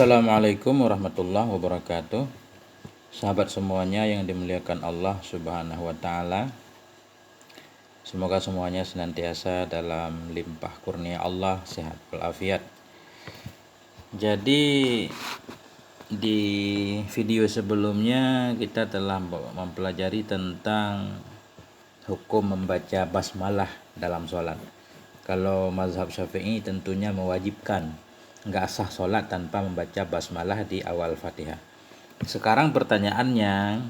Assalamualaikum warahmatullahi wabarakatuh. Sahabat semuanya yang dimuliakan Allah Subhanahu wa taala. Semoga semuanya senantiasa dalam limpah kurnia Allah, sehat walafiat. Jadi di video sebelumnya kita telah mempelajari tentang hukum membaca basmalah dalam sholat. Kalau mazhab Syafi'i tentunya mewajibkan, nggak sah sholat tanpa membaca basmalah di awal Fatihah. Sekarang pertanyaannya,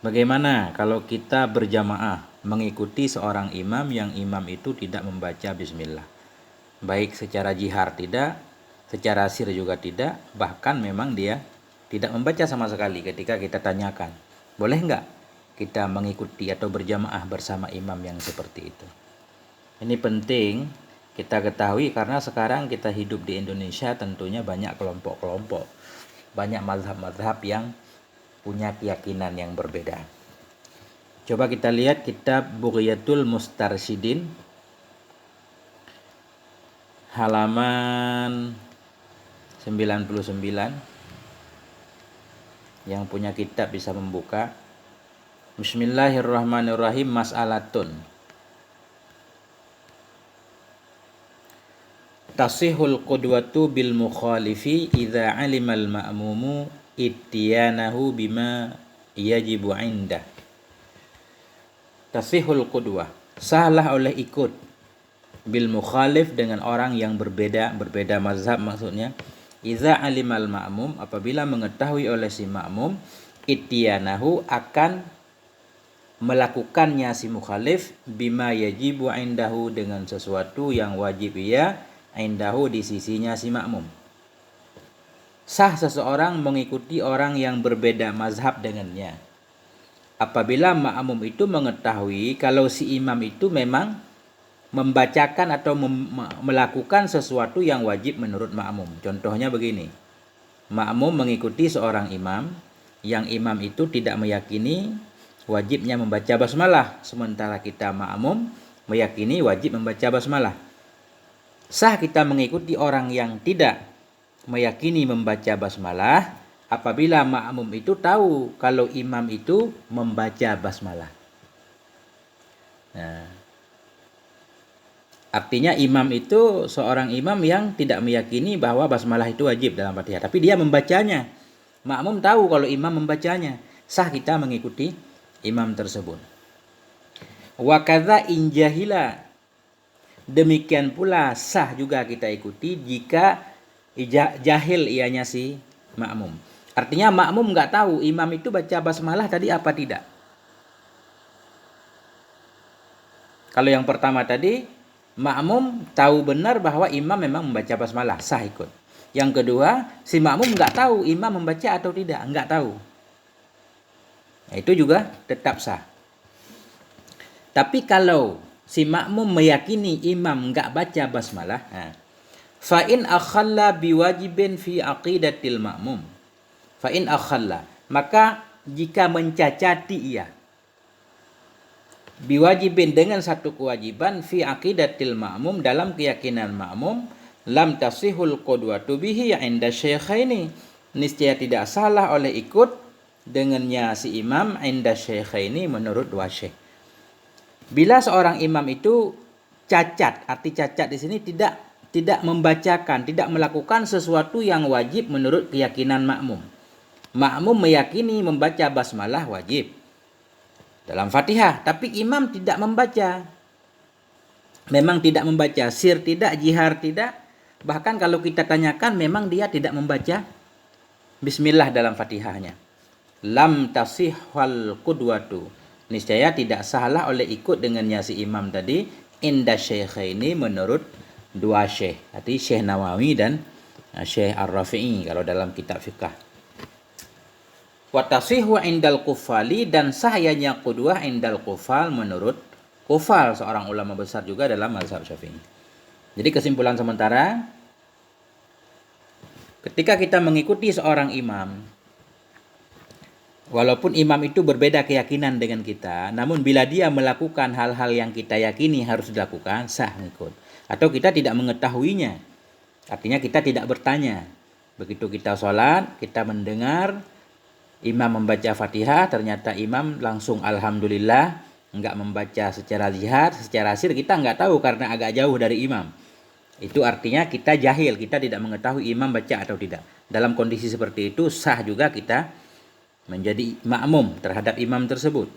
bagaimana kalau kita berjamaah mengikuti seorang imam yang imam itu tidak membaca bismillah? Baik secara jihar tidak, secara sir juga tidak, bahkan memang dia tidak membaca sama sekali. Ketika kita tanyakan, boleh nggak kita mengikuti atau berjamaah bersama imam yang seperti itu? Ini penting kita ketahui karena sekarang kita hidup di Indonesia, tentunya banyak kelompok-kelompok, banyak mazhab-mazhab yang punya keyakinan yang berbeda. Coba kita lihat kitab Bughyatul Mustarsyidin halaman 99. Yang punya kitab bisa membuka. Bismillahirrahmanirrahim. Mas'alatun. Tasihul qudwatu bil mukhalifi idza alimal ma'mumu ittiyanahu bima yajibu indah. Tasihul qudwah, sahlah oleh ikut bil mukhalif dengan orang yang berbeda mazhab maksudnya. Idza alimal ma'mum, apabila mengetahui oleh si ma'mum, ittiyanahu akan melakukannya si mukhalif bima yajibu indahu dengan sesuatu yang wajib ia indahu di sisinya si makmum. Sah seseorang mengikuti orang yang berbeda mazhab dengannya apabila makmum itu mengetahui kalau si imam itu memang membacakan atau melakukan sesuatu yang wajib menurut makmum. Contohnya begini, makmum mengikuti seorang imam yang imam itu tidak meyakini wajibnya membaca basmalah, sementara kita makmum meyakini wajib membaca basmalah. Sah kita mengikuti orang yang tidak meyakini membaca basmalah apabila makmum itu tahu kalau imam itu membaca basmalah. Nah, artinya imam itu seorang imam yang tidak meyakini bahwa basmalah itu wajib dalam Fatihah, tapi dia membacanya. Makmum tahu kalau imam membacanya. Sah kita mengikuti imam tersebut. Wa kadza in jahila, demikian pula sah juga kita ikuti jika jahil ianya si makmum. Artinya makmum nggak tahu imam itu baca basmalah tadi apa tidak. Kalau yang pertama tadi, makmum tahu benar bahwa imam memang membaca basmalah, sah ikut. Yang kedua, si makmum nggak tahu imam membaca atau tidak, nggak tahu. Nah, itu juga tetap sah. Tapi kalau si makmum meyakini imam enggak baca basmalah, fa in akhalla biwajibin fi aqidatil makmum. Fa in akhalla, maka jika mencacati ia biwajibin dengan satu kewajiban fi aqidatil makmum dalam keyakinan makmum, lam tasihul qudwatu bihi inda syaikhaini, niscaya tidak salah oleh ikut dengannya si imam inda syaikhaini menurut dua syekh. Bila seorang imam itu cacat, arti cacat di sini tidak membacakan, tidak melakukan sesuatu yang wajib menurut keyakinan makmum. Makmum meyakini membaca basmalah wajib dalam Fatihah, tapi imam tidak membaca. Memang tidak membaca, sir tidak, jihar tidak. Bahkan kalau kita tanyakan memang dia tidak membaca bismillah dalam Fatihahnya. Lam tasihhal qudwatu, niscaya tidak salah oleh ikut dengannya si imam tadi inda syaikhaini menurut dua syekh, arti Syekh Nawawi dan Syekh Ar-Rafi'i kalau dalam kitab fiqh. Wa tasihhu indal qufali, dan sahnya qudwah indal qufal menurut Qufal, seorang ulama besar juga dalam mazhab Syafi'i. Jadi kesimpulan sementara, ketika kita mengikuti seorang imam, walaupun imam itu berbeda keyakinan dengan kita, namun bila dia melakukan hal-hal yang kita yakini harus dilakukan, sah ikut. Atau kita tidak mengetahuinya, artinya kita tidak bertanya. Begitu kita sholat, kita mendengar imam membaca Fatihah, ternyata imam langsung alhamdulillah, enggak membaca secara lihat, secara sir kita enggak tahu karena agak jauh dari imam. Itu artinya kita jahil, kita tidak mengetahui imam baca atau tidak. Dalam kondisi seperti itu sah juga kita menjadi makmum terhadap imam tersebut.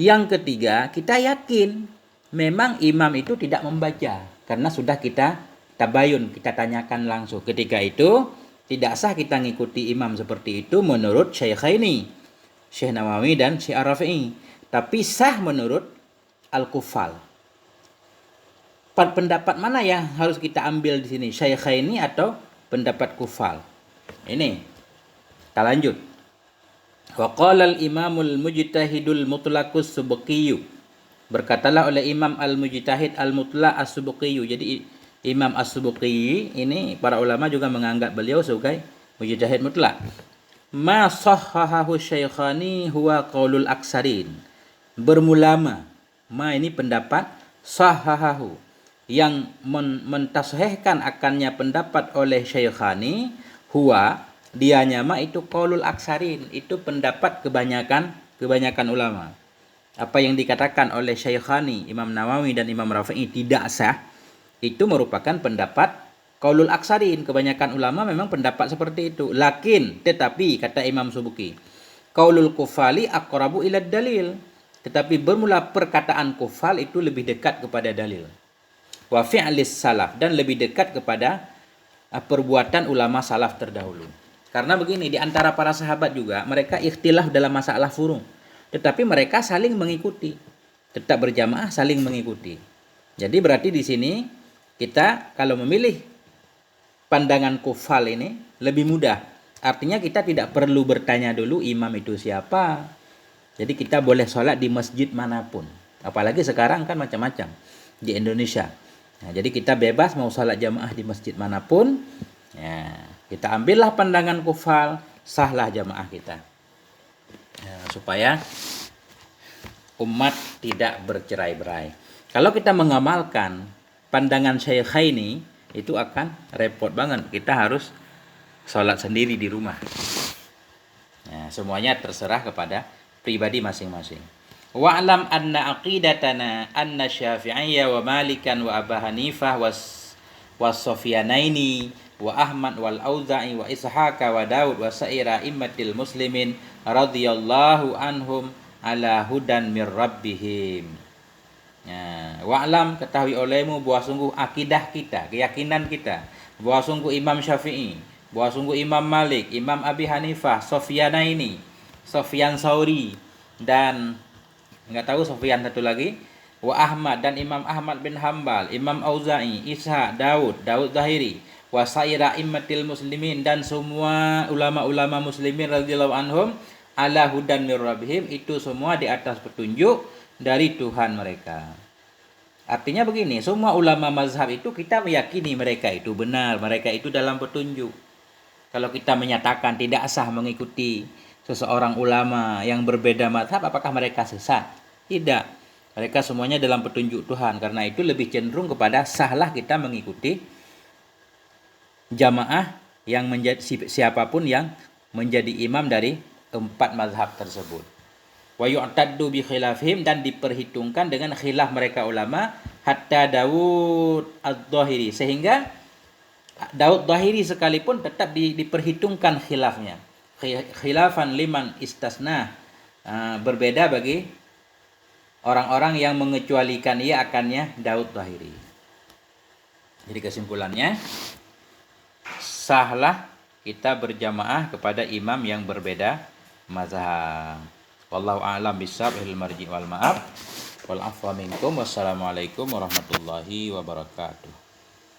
Yang ketiga, kita yakin memang imam itu tidak membaca karena sudah kita tabayun, kita tanyakan langsung. Ketika itu tidak sah kita ngikuti imam seperti itu menurut Syaikhaini, Syekh Nawawi dan Syekh Ar-Rafi'i. Tapi sah menurut Al-Kuffal. Pendapat mana yang harus kita ambil di sini? Syaikhaini atau pendapat Kuffal? Ini kita lanjut. Wa qala al-imamul mujtahidul mutlaqus subqiyyu. Berkatalah oleh Imam al-mujtahid al-mutlaq as-subqiyyu. Jadi Imam as-Subqi ini para ulama juga menganggap beliau sebagai mujtahid mutlak. Ma sahhahahu syaikhani huwa qaulul aksarin. Bermulama. Ma ini pendapat sahhahahu yang mentasahihkan akannya pendapat oleh syaikhani huwa dianya ma itu qaulul aksarin, itu pendapat kebanyakan ulama. Apa yang dikatakan oleh Syaikhani, Imam Nawawi dan Imam Rafi'i tidak sah, itu merupakan pendapat qaulul aksarin. Kebanyakan ulama memang pendapat seperti itu. Lakin, tetapi kata Imam Subki, qaulul kufali aqrabu ila dalil. Tetapi bermula perkataan kufal itu lebih dekat kepada dalil. Wa fi'lis salaf, dan lebih dekat kepada perbuatan ulama salaf terdahulu. Karena begini, di antara para sahabat juga mereka ikhtilaf dalam masalah furu', tetapi mereka saling mengikuti, tetap berjamaah saling mengikuti. Jadi berarti di sini kita kalau memilih pandangan kufal ini lebih mudah. Artinya kita tidak perlu bertanya dulu imam itu siapa. Jadi kita boleh sholat di masjid manapun. Apalagi sekarang kan macam-macam di Indonesia. Nah, jadi kita bebas mau sholat jamaah di masjid manapun. Ya, kita ambillah pandangan kufal, sahlah jamaah kita. Ya, supaya umat tidak bercerai-berai. Kalau kita mengamalkan pandangan Syaikhaini, itu akan repot banget. Kita harus sholat sendiri di rumah. Ya, semuanya terserah kepada pribadi masing-masing. Wa'lam anna aqidatana anna Syafi'iyya wa Malikan wa Abu Hanifah was Sufyanaini wa Ahmad wal Auza'i wa Ishaq wa Daud wa sa'ira immatil muslimin radhiyallahu anhum ala hudan mir rabbihim. Ya, wa'lam, ketahui olehmu bahwa sungguh akidah kita, keyakinan kita, bahwa sungguh Imam Syafi'i, bahwa sungguh Imam Malik, Imam Abi Hanifah, Sufyanaini, Sufyan Tsauri, dan enggak tahu Sufyan satu lagi, wa Ahmad, dan Imam Ahmad bin Hambal, Imam Auza'i, Ishaq, Daud Zahiri, wa sa'ira immatil muslimin, dan semua ulama-ulama muslimin radhiyallahu anhum ala hudan mir rabbihim, itu semua di atas petunjuk dari Tuhan mereka. Artinya begini, semua ulama mazhab itu kita meyakini mereka itu benar, mereka itu dalam petunjuk. Kalau kita menyatakan tidak sah mengikuti seseorang ulama yang berbeda mazhab, apakah mereka sesat? Tidak. Mereka semuanya dalam petunjuk Tuhan. Karena itu lebih cenderung kepada sahlah kita mengikuti jamaah yang menjadi siapapun yang menjadi imam dari 4 mazhab tersebut. Wa yu'taddu bi khilafihim, dan diperhitungkan dengan khilaf mereka ulama hatta Daud Az-Zahiri, sehingga Daud Zahiri sekalipun tetap diperhitungkan khilafnya. Khilafan liman istasna, berbeda bagi orang-orang yang mengecualikan ia akannya Daud Zahiri. Jadi kesimpulannya, sahlah kita berjamaah kepada imam yang berbeda mazhab. Wallahu a'lam bishawab, marji wal ma'af wal afwa minkum. Wassalamualaikum warahmatullahi wabarakatuh.